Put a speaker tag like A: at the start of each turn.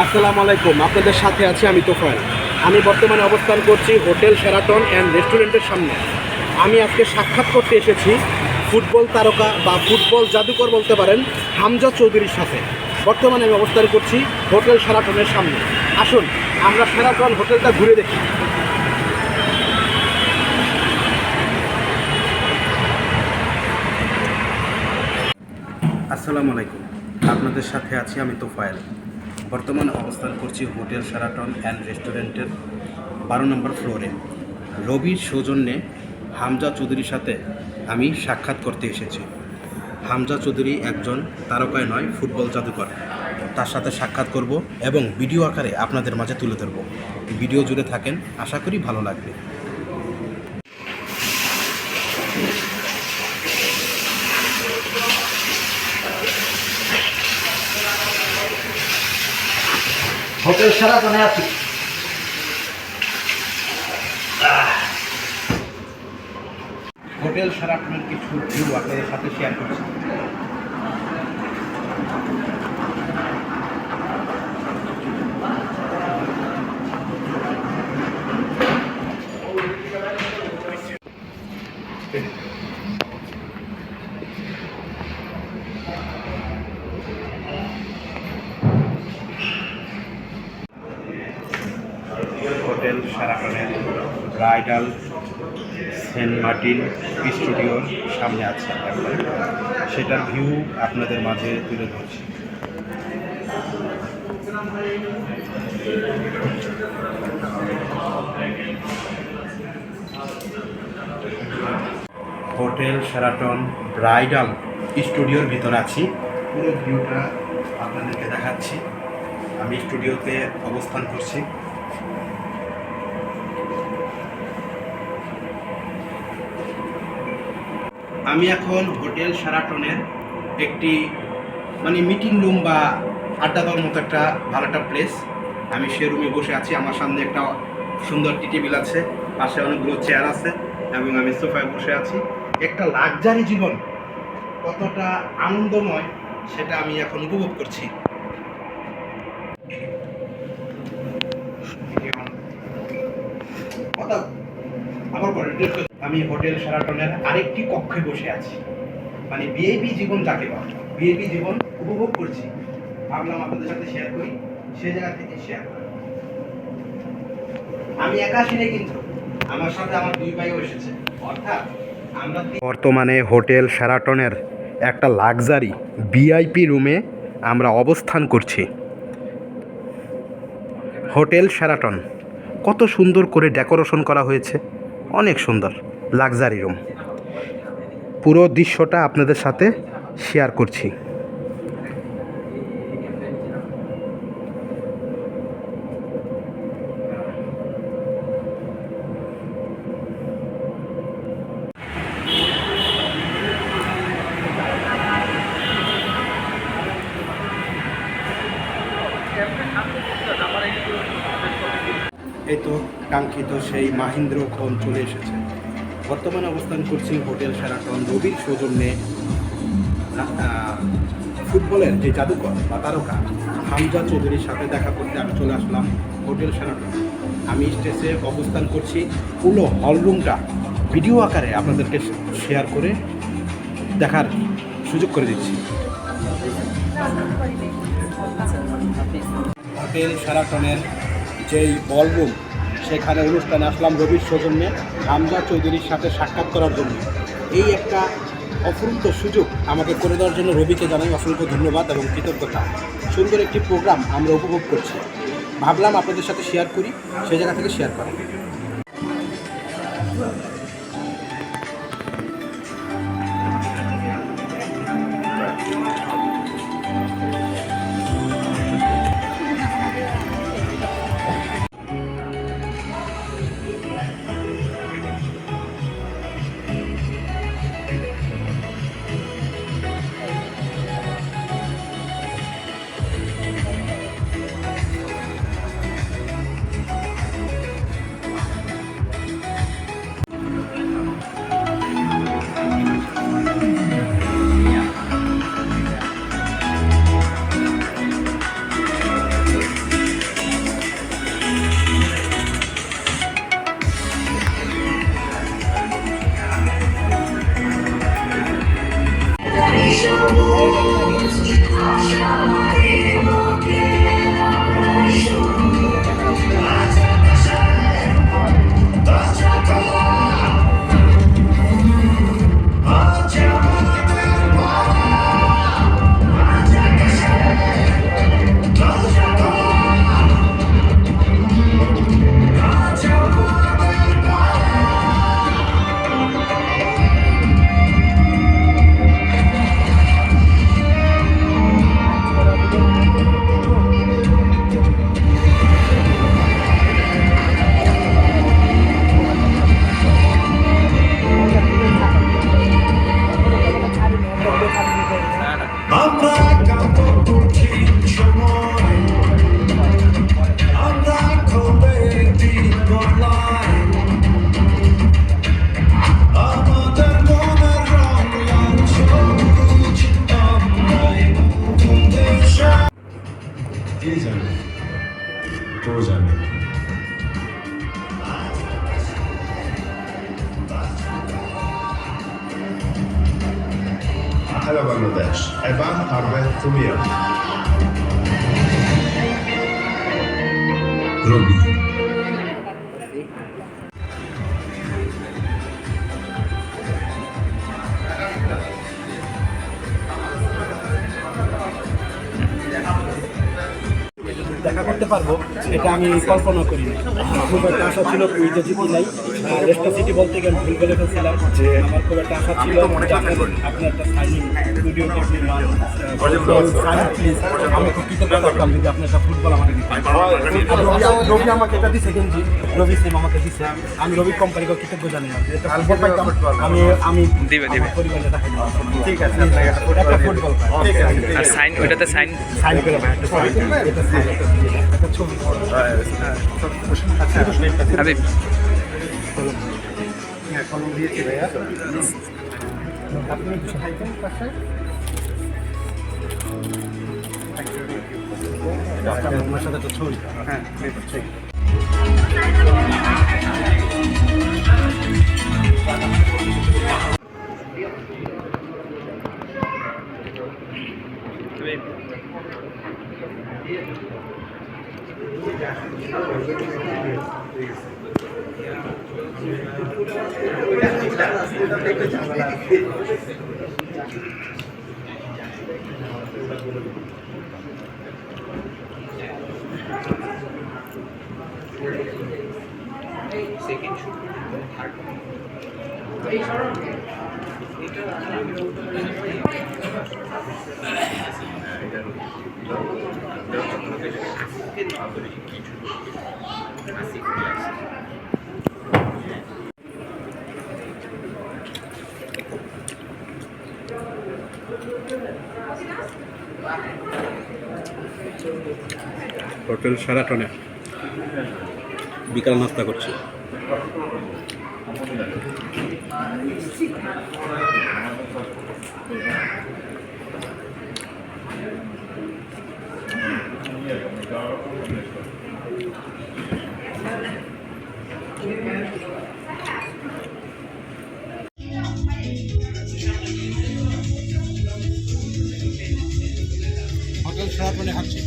A: আসসালামু আলাইকুম, আপনাদের সাথে আছি আমি তোফায়েল। আমি বর্তমানে অবস্থান করছি হোটেল শেরাটন অ্যান্ড রেস্টুরেন্টের সামনে। আমি আজকে সাক্ষাৎ করতে এসেছি ফুটবল তারকা বা ফুটবল জাদুকর বলতে পারেন হামজা চৌধুরীর সাথে। বর্তমানে আমি অবস্থান করছি হোটেল শেরাটনের সামনে। আসুন আমরা শেরাটন হোটেলটা ঘুরে দেখি। আসসালামু আলাইকুম, আপনাদের সাথে আছি আমি তোফায়েল। বর্তমানে অবস্থান করছি হোটেল শেরাটন অ্যান্ড রেস্টুরেন্টের 12 নম্বর ফ্লোরে। রবির সৌজন্যে হামজা চৌধুরীর সাথে আমি সাক্ষাৎ করতে এসেছি। হামজা চৌধুরী একজন তারকায় নয়, ফুটবল জাদুকর। তার সাথে সাক্ষাৎ করব এবং ভিডিও আকারে আপনাদের মাঝে তুলে ধরব। ভিডিও জুড়ে থাকেন, আশা করি ভালো লাগবে। হোটেল শেরাটনে আছি। হোটেল শেরাটনের কিছু ভিউ আপনাদের সাথে শেয়ার করছি। হোটেল শেরাটনের ব্রাইডাল সেন্ট মার্টিন স্টুডিওর সামনে আছে, সেটার ভিউ আপনাদের মাঝে তুলে ধরছি। হোটেল শেরাটন ব্রাইডাল স্টুডিওর ভিতরে আছি। পুরো ভিউটা আপনাদেরকে দেখাচ্ছি। আমি স্টুডিওতে অবস্থান করছি। আমি এখন হোটেল শেরাটনের একটি মিটিং রুম বা আড্ডা দেওয়ার মতো একটা ভালো একটা প্লেস। আমি সে রুমে বসে আছি। আমার সামনে একটা সুন্দর টি টেবিল আছে, পাশে অনেকগুলো চেয়ার আছে এবং আমি সোফায় বসে আছি। একটা লাক্সারি জীবন কতটা আনন্দময় সেটা আমি এখন উপভোগ করছি। আমি হোটেল শেরাটনের আরেকটি কক্ষে বসে আছি, ভিআইপি জীবন যাকে বলে, ভিআইপি জীবন উপভোগ করছি। ভাবলাম আপনাদের সাথে শেয়ার করি, সে জায়গা থেকে শেয়ার করি। আমি একা আসিনি, কিন্তু আমার সাথে আমার দুই ভাইও এসেছে। অর্থাৎ আমরা বর্তমানে হোটেল শেরাটনের একটা লাক্সারি ভিআইপি রুমে আমরা অবস্থান করছি। হোটেল শেরাটন কত সুন্দর করে ডেকোরেশন করা হয়েছে, অনেক সুন্দর লাক্সারি রুম। পুরো দৃশ্যটা আপনাদের সাথে শেয়ার করছি। এই তো কাঙ্ক্ষিত সেই মাহেন্দ্রক্ষণ চলে এসেছে। বর্তমানে অবস্থান করছি হোটেল শেরাটন। রবির সৌজন্যে ফুটবলের যে জাদুকর বা তারকা হামজা চৌধুরীর সাথে দেখা করতে আমি চলে আসলাম হোটেল শেরাটন। আমি স্টেজে অবস্থান করছি। পুরো হলরুমটা ভিডিও আকারে আপনাদেরকে শেয়ার করে দেখার সুযোগ করে দিচ্ছি। হোটেল শেরাটনের যেই বলরুম, সেখানে অনুষ্ঠানে আসলাম রবির সৌজন্যে হামজা চৌধুরীর সাথে সাক্ষাৎ করার জন্য। এই একটা অফুরন্ত সুযোগ আমাকে করে দেওয়ার জন্য রবিকে জানাই অসংখ্য ধন্যবাদ এবং কৃতজ্ঞতা। সুন্দর একটি প্রোগ্রাম আমরা উপভোগ করছি। ভাবলাম আপনাদের সাথে শেয়ার করি, সেই জায়গা থেকে শেয়ার করি।
B: কে জানে, তো জানে। Hello Bangladesh, এবার পারবে তুমিও। রবি
C: দেখা করতে পারবো এটা আমি কল্পনা করি না। খুব একটা আশা ছিল কুইজে জিতি নাই, লেস্টার সিটি বলতে গেলে ভুল করে ফেলছিলাম। আমার খুব একটা আশা ছিল আপনি একটা সাইনিং স্টুডিও আমি খুব কৃতজ্ঞ থাকতাম যদি আপনি একটা ফুটবল আমাকে দিতেন। রবি আমাকে এটা দিচ্ছে গেঞ্জি, রবি সিম আমাকে দিচ্ছে, আমি রবি কোম্পানিকে কৃতজ্ঞ জানি না। একটা ফুটবল পাইতাম আমি পরিবারে দেখা দিলাম। ঠিক আছে, একটা ফুটবল ঠিক আছে।
D: আর সাইন ওইটাতে সাইন
C: করে ভাই একটা ছবি তুলবে, এটা একটা ছবি
D: হাবিব
C: কলম দিয়েছি ভাইয়া, আপনি খাইতেন পাশে আমার সাথে একটা ছবি। হ্যাঁ ঠিক।
A: হোটেল শেরাটনে বিকাল নাস্তা করছি।
C: হোটেল শেরাটনে খাচ্ছি।